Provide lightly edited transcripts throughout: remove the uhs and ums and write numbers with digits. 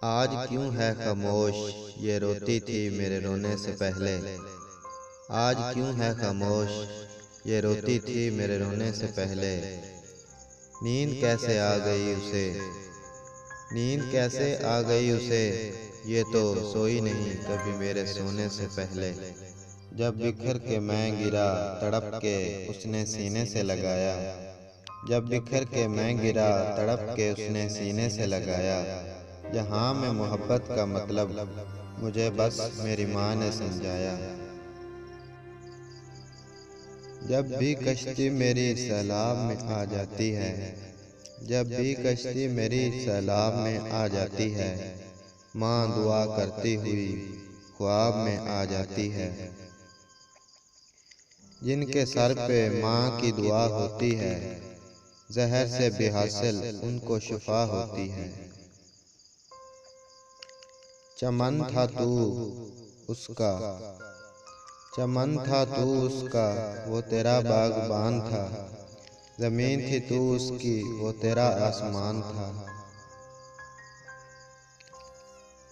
आज क्यों है खामोश, ये रोती थी मेरे रोने से पहले। आज क्यों है खामोश, ये रोती थी मेरे रोने से पहले। नींद कैसे आ गई उसे, नींद कैसे आ गई उसे, ये तो सोई नहीं कभी मेरे सोने से पहले। जब बिखर के मैं गिरा तड़प के उसने सीने से लगाया, जब बिखर के मैं गिरा तड़प के उसने सीने से लगाया। जहाँ में मोहब्बत का मतलब मुझे बस मेरी माँ ने समझाया। जब भी कश्ती मेरी सैलाब में आ जाती है, जब भी कश्ती मेरी सैलाब में आ जाती है, माँ दुआ करती हुई ख्वाब में आ जाती है। जिनके सर पे माँ की दुआ होती है, जहर से भी हासिल उनको शिफा होती है। चमन था तू उसका, चमन था तू उसका, वो तेरा बागबान था। जमीन थी तू उसकी, वो तेरा आसमान था।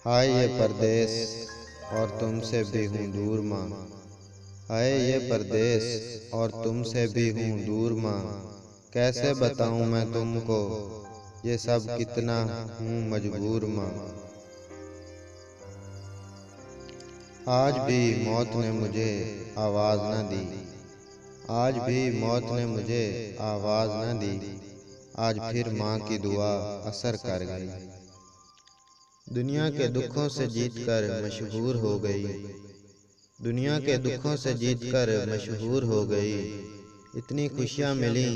हाय ये परदेस और तुमसे भी हूँ दूर माँ, हाय ये परदेस और तुमसे भी हूँ दूर माँ। कैसे बताऊँ मैं तुमको ये सब कितना हूँ मजबूर माँ। आज भी मौत ने मुझे आवाज़ न दी, आज भी मौत ने मुझे आवाज़ न दी। आज फिर माँ की दुआ असर कर गई। दुनिया के दुखों से जीतकर मशहूर हो गई, दुनिया के दुखों से जीतकर मशहूर हो गई। इतनी खुशियाँ मिली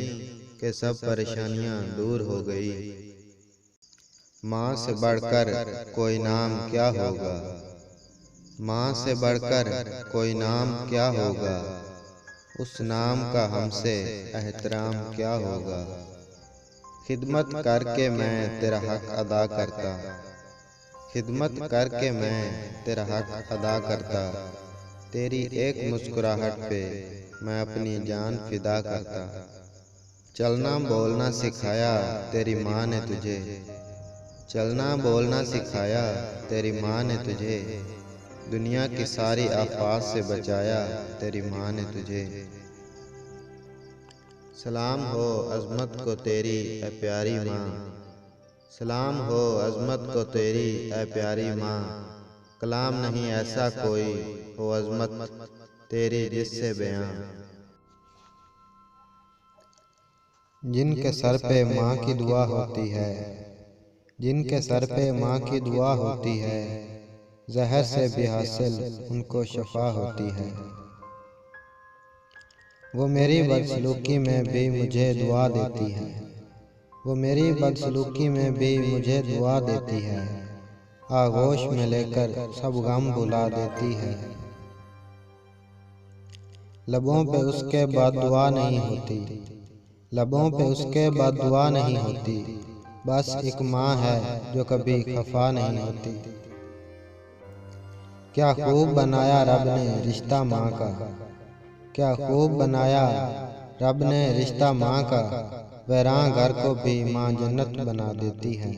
कि सब परेशानियाँ दूर हो गई। माँ से बढ़कर कोई नाम क्या होगा, माँ से बढ़कर कोई नाम क्या होगा। उस नाम का हमसे एहतराम क्या होगा। खिदमत करके मैं तेरा हक अदा करता, खिदमत करके मैं तेरा हक अदा करता। तेरी एक मुस्कुराहट पे मैं अपनी जान फिदा करता। चलना बोलना सिखाया तेरी माँ ने तुझे, चलना बोलना सिखाया तेरी माँ ने तुझे। दुनिया की सारी आफात से बचाया तेरी माँ ने तुझे। सलाम हो अज़मत को तेरी ऐ प्यारी माँ, सलाम हो अज़मत को तेरी ऐ प्यारी माँ। कलाम नहीं ऐसा कोई हो अज़मत तेरी जिससे बयां। जिनके सर पे माँ की दुआ होती है, जिनके सर पे माँ की दुआ होती है, जहर से भी हासिल उनको शफा होती है। वो मेरी बदसलूकी में भी मुझे दुआ देती है, वो मेरी बदसलूकी में भी मुझे दुआ देती है। आगोश में लेकर सब गम भुला देती है। लबों पे उसके बाद दुआ नहीं होती, लबों पे उसके बाद दुआ नहीं होती। बस एक माँ है जो कभी खफा नहीं होती। क्या खूब बनाया रब ने रिश्ता माँ का, क्या खूब बनाया रब ने रिश्ता माँ का। वैरां घर को भी माँ जन्नत बना देती है।